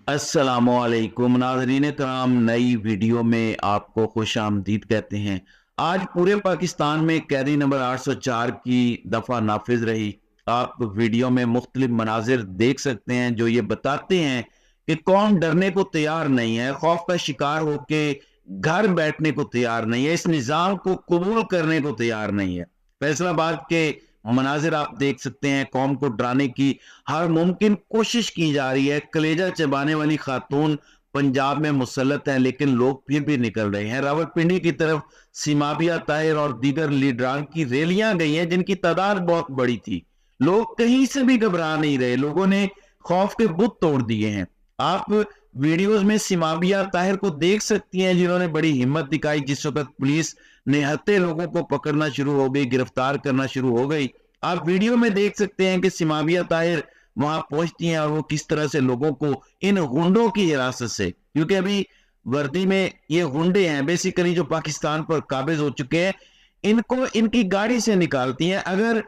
अस्सलामुअलैकुम नाज़रीन कराम, नई वीडियो में आपको खुश आमदीद कहते हैं। आज पूरे पाकिस्तान में कैदी नंबर 804 की दफ़ा नाफिज रही। आप वीडियो में मुख्तलिफ मनाजिर देख सकते हैं जो ये बताते हैं कि कौम डरने को तैयार नहीं है, खौफ का शिकार होके घर बैठने को तैयार नहीं है, इस निज़ाम को कबूल करने को तैयार नहीं है। फैसलाबाद के मनाजिर आप देख सकते हैं, कौम को डराने की हर मुमकिन कोशिश की जा रही है। कलेजा चबाने वाली खातून पंजाब में मुसल्लत है, लेकिन लोग फिर भी निकल रहे हैं। रावलपिंडी की तरफ सिमाबिया ताहिर और दीगर लीडरान की रैलियां गई हैं जिनकी तादाद बहुत बड़ी थी। लोग कहीं से भी घबरा नहीं रहे, लोगों ने खौफ के बुत तोड़ दिए हैं। आप वीडियोस में सिमाबिया ताहिर को देख सकती हैं जिन्होंने बड़ी हिम्मत दिखाई। जिस वक्त पुलिस निहत्थे लोगों को पकड़ना शुरू हो गई, गिरफ्तार करना शुरू हो गई, आप वीडियो में देख सकते हैं कि सिमाबिया ताहिर वहां पहुंचती हैं और वो किस तरह से लोगों को इन गुंडों की हिरासत से, क्योंकि अभी वर्दी में ये गुंडे हैं बेसिकली जो पाकिस्तान पर काबिज हो चुके हैं, इनको इनकी गाड़ी से निकालती हैं। अगर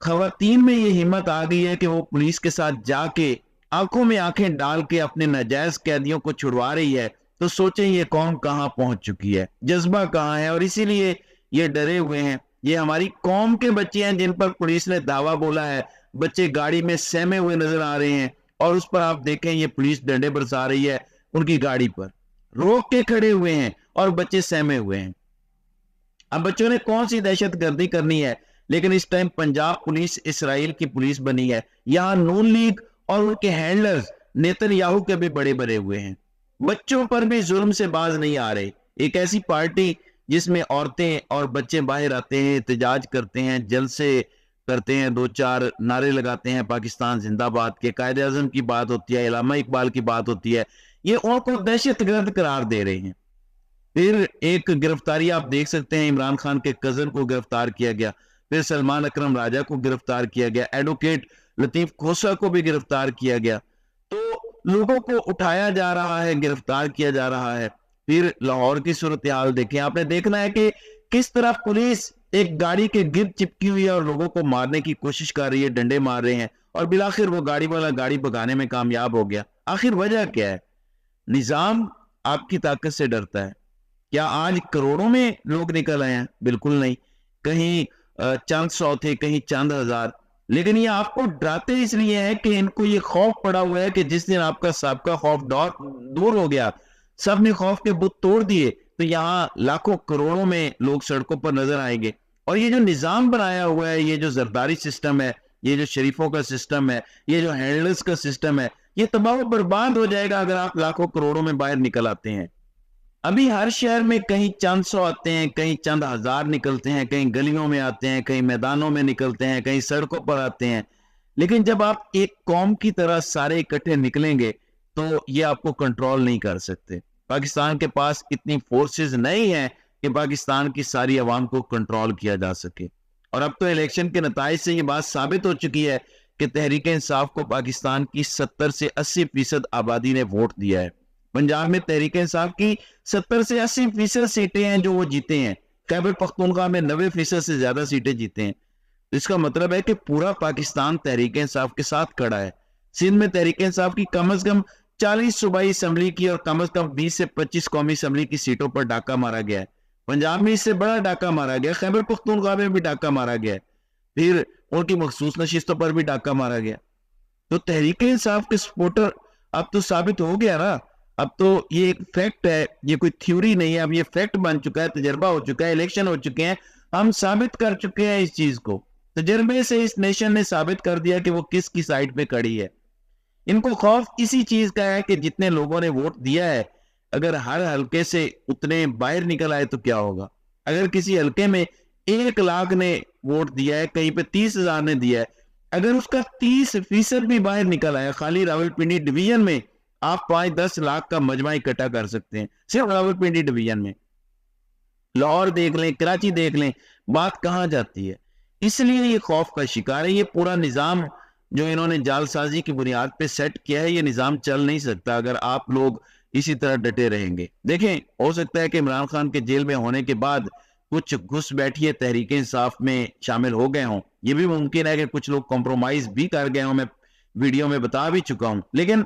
खवातीन में ये हिम्मत आ गई है कि वो पुलिस के साथ जाके आंखों में आंखें डाल के अपने नाजायज कैदियों को छुड़वा रही है, तो सोचें ये कौम कहां पहुंच चुकी है, जज्बा कहां है। और इसीलिए ये डरे हुए हैं। ये हमारी कौम के बच्चे हैं जिन पर पुलिस ने दावा बोला है। बच्चे गाड़ी में सहमे हुए नजर आ रहे हैं और उस पर आप देखें ये पुलिस डंडे बरसा रही है, उनकी गाड़ी पर रोक के खड़े हुए हैं और बच्चे सहमे हुए हैं। अब बच्चों ने कौन सी दहशत गर्दी करनी है, लेकिन इस टाइम पंजाब पुलिस इसराइल की पुलिस बनी है। यहाँ नून लीग और उनके हैंडलर्स नेतन्याहू के भी बड़े बड़े हुए हैं। बच्चों पर भी जुल्म से बाज नहीं आ रहे। एक ऐसी पार्टी जिसमें औरतें और बच्चे बाहर आते हैं, एहतजाज करते हैं, जलसे करते हैं, दो चार नारे लगाते हैं, पाकिस्तान जिंदाबाद के, कायदे आजम की बात होती है, इलामा इकबाल की बात होती है, ये उनको दहशतगर्द करार दे रहे हैं। फिर एक गिरफ्तारी आप देख सकते हैं, इमरान खान के कजन को गिरफ्तार किया गया, फिर सलमान अकरम राजा को गिरफ्तार किया गया, एडवोकेट लतीफ खोसा को भी गिरफ्तार किया गया। तो लोगों को उठाया जा रहा है, गिरफ्तार किया जा रहा है। फिर लाहौर की सूरत हाल देखें, आपने देखना है कि किस तरह पुलिस एक गाड़ी के गिर्द चिपकी हुई है और लोगों को मारने की कोशिश कर रही है, डंडे मार रहे हैं, और बिलाखिर वो गाड़ी वाला गाड़ी भगाने में कामयाब हो गया। आखिर वजह क्या है? निजाम आपकी ताकत से डरता है। क्या आज करोड़ों में लोग निकल आए हैं? बिल्कुल नहीं। कहीं चंद सौ थे, कहीं चंद हजार। लेकिन ये आपको डराते इसलिए है कि इनको ये खौफ पड़ा हुआ है कि जिस दिन आपका सबका खौफ दूर हो गया, सब ने खौफ के बुत तोड़ दिए, तो यहाँ लाखों करोड़ों में लोग सड़कों पर नजर आएंगे। और ये जो निजाम बनाया हुआ है, ये जो जरदारी सिस्टम है, ये जो शरीफों का सिस्टम है, ये जो हैंडलर्स का सिस्टम है, ये तबाह बर्बाद हो जाएगा अगर आप लाखों करोड़ों में बाहर निकल आते हैं। अभी हर शहर में कहीं चंद सौ आते हैं, कहीं चंद हजार निकलते हैं, कहीं गलियों में आते हैं, कहीं मैदानों में निकलते हैं, कहीं सड़कों पर आते हैं। लेकिन जब आप एक कौम की तरह सारे इकट्ठे निकलेंगे तो ये आपको कंट्रोल नहीं कर सकते। पाकिस्तान के पास इतनी फोर्सेस नहीं है कि पाकिस्तान की सारी आवाम को कंट्रोल किया जा सके। और अब तो इलेक्शन के नताइज से ये बात साबित हो चुकी है कि तहरीक इंसाफ को पाकिस्तान की 70 से 80% आबादी ने वोट दिया है। पंजाब में तहरीक इंसाफ की 70 से 80% सीटें हैं जो वो जीते हैं। खैबर पख्तूनख्वा में 90% से ज्यादा सीटें जीते हैं। तो इसका मतलब है कि पूरा पाकिस्तान तहरीक इंसाफ के साथ खड़ा है। सिंध में तहरीक इंसाफ की कम से कम 40 सूबाई असम्बली की और कम से कम 20 से 25 कौमी असम्बली की सीटों पर डाका मारा गया है। पंजाब में इससे बड़ा डाका मारा गया, खैबर पख्तूनख्वा में भी डाका मारा गया है, फिर उनकी मखसूस नशिस्तों पर भी डाका मारा गया। तो तहरीक इंसाफ के सपोर्टर अब तो साबित हो गया ना। अब तो ये एक फैक्ट है, ये कोई थ्योरी नहीं है, अब ये फैक्ट बन चुका है, तजर्बा हो चुका है, इलेक्शन हो चुके हैं, हम साबित कर चुके हैं इस चीज को। तजर्बे से इस नेशन ने साबित कर दिया कि वो किसकी साइड पे खड़ी है। इनको खौफ इसी चीज का है कि जितने लोगों ने वोट दिया है, अगर हर हल्के से उतने बाहर निकल आए तो क्या होगा। अगर किसी हल्के में 1 लाख ने वोट दिया है, कहीं पे 30,000 ने दिया है, अगर उसका 30% भी बाहर निकल आया, खाली रावलपिंडी डिवीजन में आप 5-10 लाख का मजमा इकट्ठा कर सकते हैं सिर्फ रावलपिंडी डिवीजन में। लाहौर देख लें, कराची देख लें, बात कहां जाती है। इसलिए ये खौफ का शिकार है। ये पूरा निजाम जो इन्होंने जालसाजी की बुनियाद पे सेट किया है, ये निजाम चल नहीं सकता अगर आप लोग इसी तरह डटे रहेंगे। देखें, हो सकता है कि इमरान खान के जेल में होने के बाद कुछ घुस बैठिए तहरीक इंसाफ में शामिल हो गए हों, ये भी मुमकिन है कि कुछ लोग कॉम्प्रोमाइज भी कर गए हों, मैं वीडियो में बता भी चुका हूं। लेकिन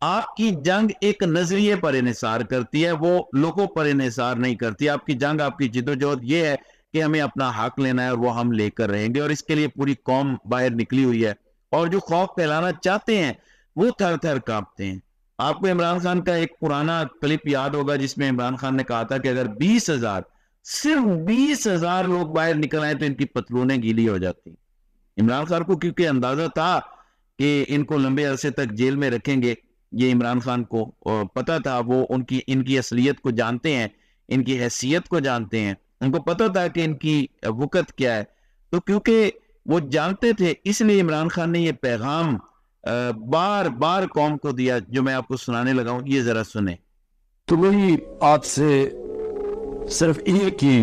آپ کی جنگ ایک نظریے پر انحصار کرتی ہے، وہ لوگوں پر انحصار نہیں کرتی. آپ کی جنگ، آپ کی جدوجہد یہ ہے کہ ہمیں اپنا حق لینا ہے اور وہ ہم لے کر رہیں گے، اور اس کے لیے پوری قوم باہر نکلی ہوئی ہے. اور جو خوف پھیلانا چاہتے ہیں وہ تھر تھر کانپتے ہیں. آپ کو عمران خان کا ایک پرانا کلپ یاد ہوگا جس میں عمران خان نے کہا تھا کہ اگر 20,000 صرف 20,000 لوگ باہر نکل آئے تو ان کی پتلونیں گیلی ہو جاتی. عمران خان کو کیونکہ اندازہ تھا کہ ان کو لمبے عرصے تک جیل میں رکھیں گے، یہ عمران خان کو پتا تھا. وہ ان کی اصلیت کو جانتے ہیں، ان کی حیثیت کو جانتے ہیں، ان کو پتا تھا کہ ان کی وقت کیا ہے. تو کیونکہ وہ جانتے تھے اس لیے عمران خان نے یہ پیغام بار بار قوم کو دیا جو میں آپ کو سنانے لگا ہوں. یہ ذرا سنیں. تو وہی آپ سے صرف ایک ہی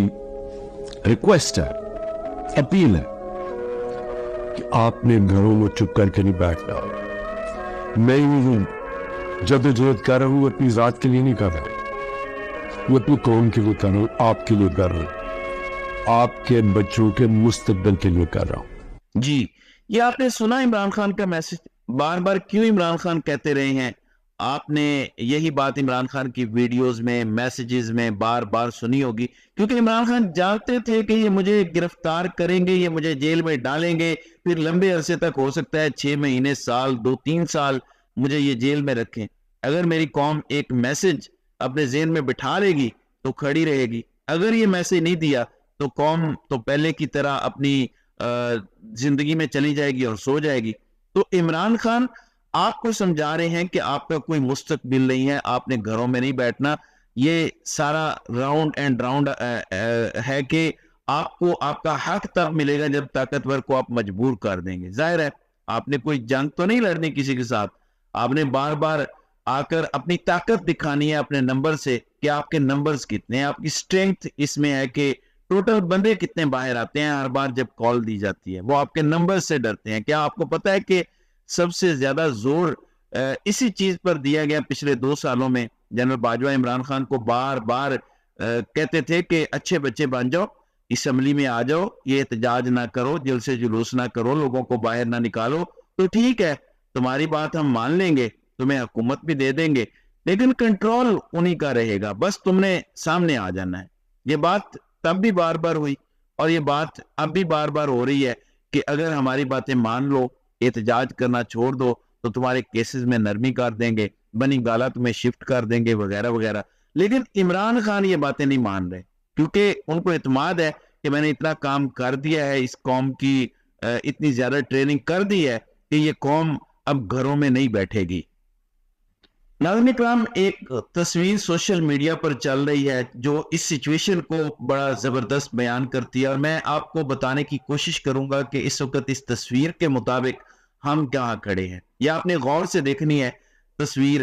ریکویسٹ ہے، اپیل ہے کہ آپ نے گھروں میں چپ کر کے نہیں بیٹھنا. میں جدوجہد کر رہا ہوں اپنی ذات کے لیے نہیں کر رہا، وہ اپنی قوم کے لیے کر رہا ہوں، آپ کے لیے کر رہا ہوں، آپ کے بچوں کے مستقبل کے لیے کر رہا ہوں. جی، یہ آپ نے سنا عمران خان کا میسج. بار بار کیوں عمران خان کہتے رہے ہیں؟ آپ نے یہی بات عمران خان کی ویڈیوز میں، میسیجز میں بار بار سنی ہوگی، کیونکہ عمران خان جانتے تھے کہ یہ مجھے گرفتار کریں گے، یہ مجھے جیل میں ڈالیں گے، پھر لمبے عرصے تک ہو سکتا ہے 6 مہینے، سال، 2-3 سال مجھے یہ جیل میں رکھیں. اگر میری قوم ایک میسج اپنے ذہن میں بٹھا لے گی تو کھڑی رہے گی. اگر یہ میسج نہیں دیا تو قوم تو پہلے کی طرح اپنی زندگی میں چلی جائے گی اور سو جائے گی. تو عمران خان آپ کو سمجھا رہے ہیں کہ آپ کا کوئی مستقبل نہیں ہے، آپ نے گھروں میں نہیں بیٹھنا. یہ سارا راؤنڈ اینڈ راؤنڈ ہے کہ آپ کو آپ کا حق تب ملے گا جب طاقتور کو آپ مجبور کر دیں گے. ظاہر ہے آپ نے کوئی جنگ تو نہیں لڑنی کسی کے ساتھ، آپ نے بار بار آ کر اپنی طاقت دکھانی ہے اپنے نمبر سے کہ آپ کے نمبرز کتنے ہیں. آپ کی اسٹرینتھ اس میں ہے کہ ٹوٹل بندے کتنے باہر آتے ہیں ہر بار جب کال دی جاتی ہے. وہ آپ کے نمبر سے ڈرتے ہیں. کیا آپ کو پتا ہے کہ سب سے زیادہ زور اسی چیز پر دیا گیا پچھلے 2 سالوں میں؟ جنرل باجوہ عمران خان کو بار بار کہتے تھے کہ اچھے بچے بن جاؤ، اسمبلی میں آ جاؤ، یہ احتجاج نہ کرو، جلسے جلوس نہ کرو، لوگوں کو باہر نہ نکالو، تو ٹھیک ہے تمہاری بات ہم مان لیں گے، تمہیں حکومت بھی دے دیں گے، لیکن کنٹرول انہی کا رہے گا، بس تم نے سامنے آ جانا ہے. یہ بات تب بھی بار بار ہوئی اور یہ بات اب بھی بار بار ہو رہی ہے کہ اگر ہماری باتیں مان لو، احتجاج کرنا چھوڑ دو تو تمہارے کیسز میں نرمی کر دیں گے، بنی گالا تمہیں شفٹ کر دیں گے وغیرہ وغیرہ. لیکن عمران خان یہ باتیں نہیں مان رہے کیونکہ ان کو اعتماد ہے کہ میں نے اتنا کام کر دیا ہے، اس قوم کی اتنی زیادہ ٹریننگ کر دی ہے کہ یہ قوم اب گھروں میں نہیں بیٹھے گی. ناظرین اکرام، ایک تصویر سوشل میڈیا پر چل رہی ہے جو اس سچویشن کو بڑا زبردست بیان کرتی ہے، اور میں آپ کو بتانے کی کوشش کروں گا کہ اس وقت اس تصویر کے مطابق ہم کہاں کھڑے ہیں. یہ آپ نے غور سے دیکھنی ہے تصویر.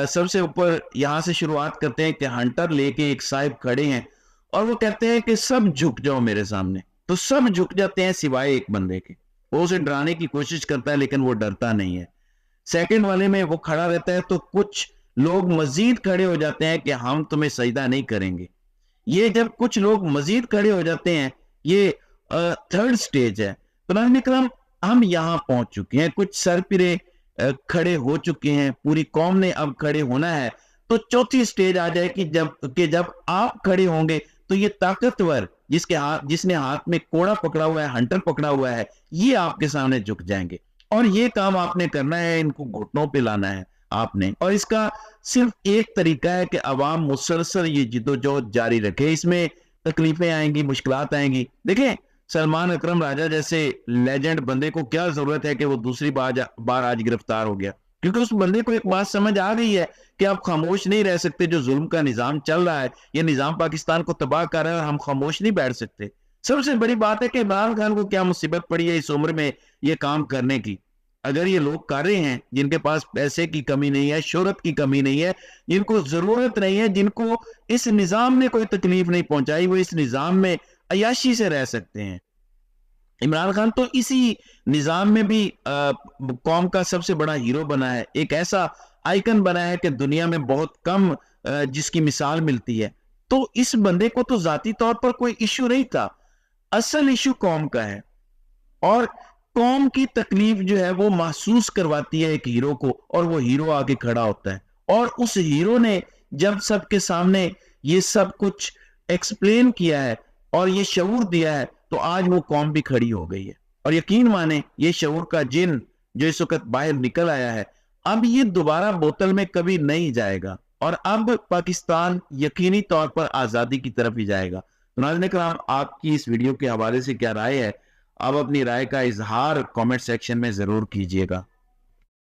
سب سے اوپر یہاں سے شروعات کرتے ہیں کہ ہنٹر لے کے ایک صاحب کھڑے ہیں اور وہ کہتے ہیں کہ سب جھک جاؤ میرے سامنے. تو سب جھک جاتے ہیں سوائے ایک بندے کے. وہ اسے ڈرانے کی کوشش کرتا ہے لیکن وہ ڈرتا نہیں ہے. سیکنڈ والے میں وہ کھڑا رہتا ہے تو کچھ لوگ مزید کھڑے ہو جاتے ہیں کہ ہم تمہیں سجدہ نہیں کریں گے. یہ جب کچھ لوگ مزید کھڑے ہو جاتے ہیں یہ تھرڈ سٹیج ہے. تو ناظرین اکرام، ہم یہاں پہنچ چکے ہیں، کچھ سرپرے کھڑے ہو چکے ہیں، پوری قوم نے اب کھڑے ہونا ہے. تو چوتھی سٹیج آ جائے کہ جب آپ کھڑے ہوں گے تو یہ طاقتور جس نے ہاتھ میں کوڑا پکڑا ہوا ہے، ہنٹر پکڑا ہوا ہے، یہ آپ کے سامنے جھک جائیں گے. اور یہ کام آپ نے کرنا ہے، ان کو گھٹنوں پہ لانا ہے آپ نے. اور اس کا صرف ایک طریقہ ہے کہ عوام مسلسل یہ جدوجہد جاری رکھے. اس میں تکلیفیں آئیں گی، مشکلات آئیں گی. دیکھیں سلمان اکرم راجہ جیسے لیجنڈ بندے کو کیا ضرورت ہے کہ وہ دوسری بار آج گرفتار ہو گیا، کیونکہ اس بندے کو ایک بات سمجھ آ گئی ہے کہ آپ خاموش نہیں رہ سکتے. جو ظلم کا نظام چل رہا ہے، یہ نظام پاکستان کو تباہ کر رہا ہے اور ہم خاموش نہیں بیٹھ سکتے. سب سے بڑی بات ہے کہ عمران خان کو کیا مصیبت پڑی ہے اس عمر میں یہ کام کرنے کی. اگر یہ لوگ کر رہے ہیں جن کے پاس پیسے کی کمی نہیں ہے، شہرت کی کمی نہیں ہے، جن کو ضرورت نہیں ہے، جن کو اس نظام نے کوئی تکلیف نہیں پہنچائی، وہ اس نظام میں عیاشی سے رہ سکتے ہیں. عمران خان تو اسی نظام میں بھی قوم کا سب سے بڑا ہیرو بنا ہے، ایک ایسا آئیکن بنا ہے کہ دنیا میں بہت کم جس کی مثال ملتی ہے. تو اس بندے کو تو ذاتی طور پر کوئی ایشو نہیں تھا، اصل ایشو قوم کا ہے. اور قوم کی تکلیف جو ہے وہ محسوس کرواتی ہے ایک ہیرو کو, اور وہ ہیرو آگے کھڑا ہوتا ہے, اور اس ہیرو نے جب سب کے سامنے یہ سب کچھ ایکسپلین کیا ہے اور یہ شعور دیا ہے, تو آج وہ قوم بھی کھڑی ہو گئی ہے. اور یقین مانیں یہ شعور کا جن جو اس وقت باہر نکل آیا ہے, اب یہ دوبارہ بوتل میں کبھی نہیں جائے گا, اور اب پاکستان یقینی طور پر آزادی کی طرف ہی جائے گا. تو ناظرین کرام, آپ کی اس ویڈیو کے حوالے سے کیا رائے ہے؟ آپ اپنی رائے کا اظہار کامنٹ سیکشن میں ضرور کیجئے گا.